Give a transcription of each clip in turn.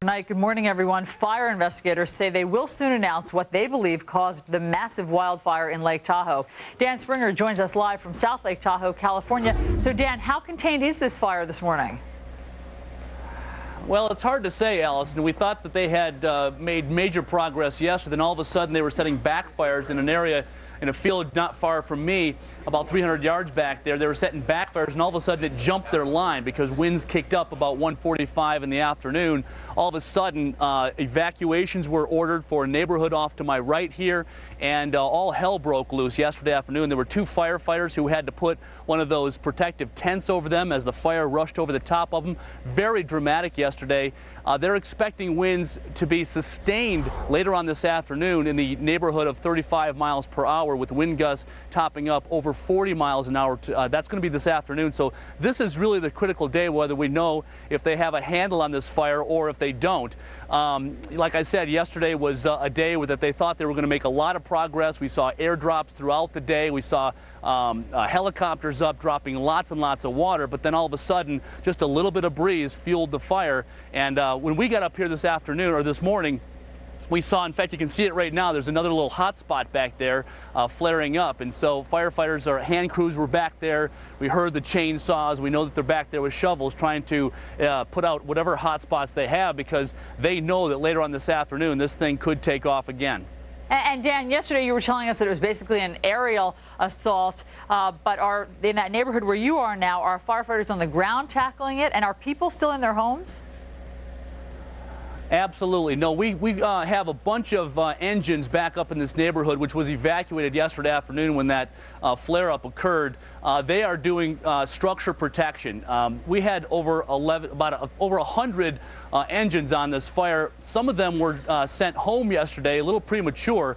overnight. Good morning, everyone. Fire investigators say they will soon announce what they believe caused the massive wildfire in Lake Tahoe. Dan Springer joins us live from South Lake Tahoe, California. So, Dan, how contained is this fire this morning? Well, it's hard to say, Allison. We thought that they had made major progress yesterday, then all of a sudden they were setting backfires in an area in a field not far from me, about 300 yards back there. They were setting backfires, and all of a sudden it jumped their line because winds kicked up about 1:45 in the afternoon. All of a sudden, evacuations were ordered for a neighborhood off to my right here, and all hell broke loose yesterday afternoon. There were two firefighters who had to put one of those protective tents over them as the fire rushed over the top of them. Very dramatic yesterday. They're expecting winds to be sustained later on this afternoon in the neighborhood of 35 miles per hour, with wind gusts topping up over 40 miles an hour. That's going to be this afternoon. So this is really the critical day, whether we know if they have a handle on this fire or if they don't. Like I said, yesterday was a day that they thought they were going to make a lot of progress. We saw airdrops throughout the day. We saw helicopters up dropping lots and lots of water, but then all of a sudden just a little bit of breeze fueled the fire. And when we got up here this afternoon or this morning, we saw, in fact, you can see it right now, there's another little hot spot back there flaring up. And so firefighters, our hand crews were back there. We heard the chainsaws. We know that they're back there with shovels trying to put out whatever hot spots they have, because they know that later on this afternoon this thing could take off again. And Dan, yesterday you were telling us that it was basically an aerial assault, but in that neighborhood where you are now, are firefighters on the ground tackling it, and are people still in their homes? Absolutely. No, we have a bunch of engines back up in this neighborhood, which was evacuated yesterday afternoon when that flare-up occurred. They are doing structure protection. We had over 100 engines on this fire. Some of them were sent home yesterday, a little premature,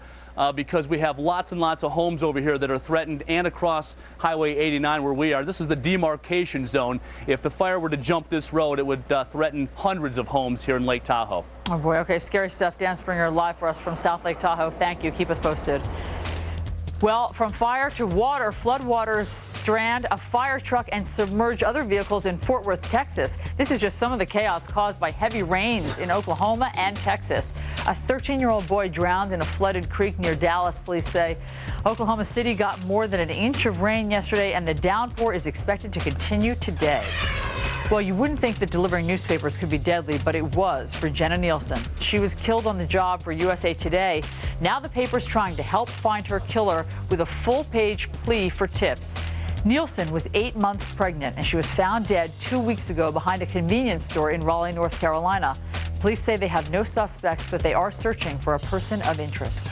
because we have lots and lots of homes over here that are threatened, and across Highway 89 where we are. This is the demarcation zone. If the fire were to jump this road, it would threaten hundreds of homes here in Lake Tahoe. Oh boy, okay, scary stuff. Dan Springer live for us from South Lake Tahoe. Thank you. Keep us posted. Well, from fire to water, floodwaters strand a fire truck and submerge other vehicles in Fort Worth, Texas. This is just some of the chaos caused by heavy rains in Oklahoma and Texas. A 13-year-old boy drowned in a flooded creek near Dallas, police say. Oklahoma City got more than an inch of rain yesterday, and the downpour is expected to continue today. Well, you wouldn't think that delivering newspapers could be deadly, but it was for Jenna Nielsen. She was killed on the job for USA Today. Now the paper's trying to help find her killer with a full-page plea for tips. Nielsen was 8 months pregnant, and she was found dead 2 weeks ago behind a convenience store in Raleigh, North Carolina. Police say they have no suspects, but they are searching for a person of interest.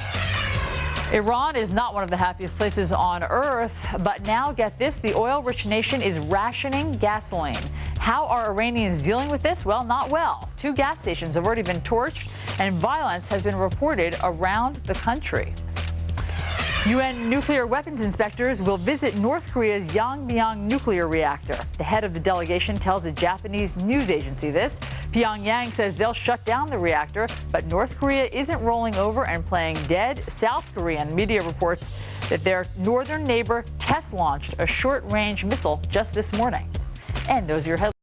Iran is not one of the happiest places on earth, but now get this, the oil-rich nation is rationing gasoline. How are Iranians dealing with this? Well, not well. 2 gas stations have already been torched, and violence has been reported around the country. UN nuclear weapons inspectors will visit North Korea's Yongbyon nuclear reactor. The head of the delegation tells a Japanese news agency this. Pyongyang says they'll shut down the reactor, but North Korea isn't rolling over and playing dead. South Korean media reports that their northern neighbor test-launched a short-range missile just this morning. And those are your headlines.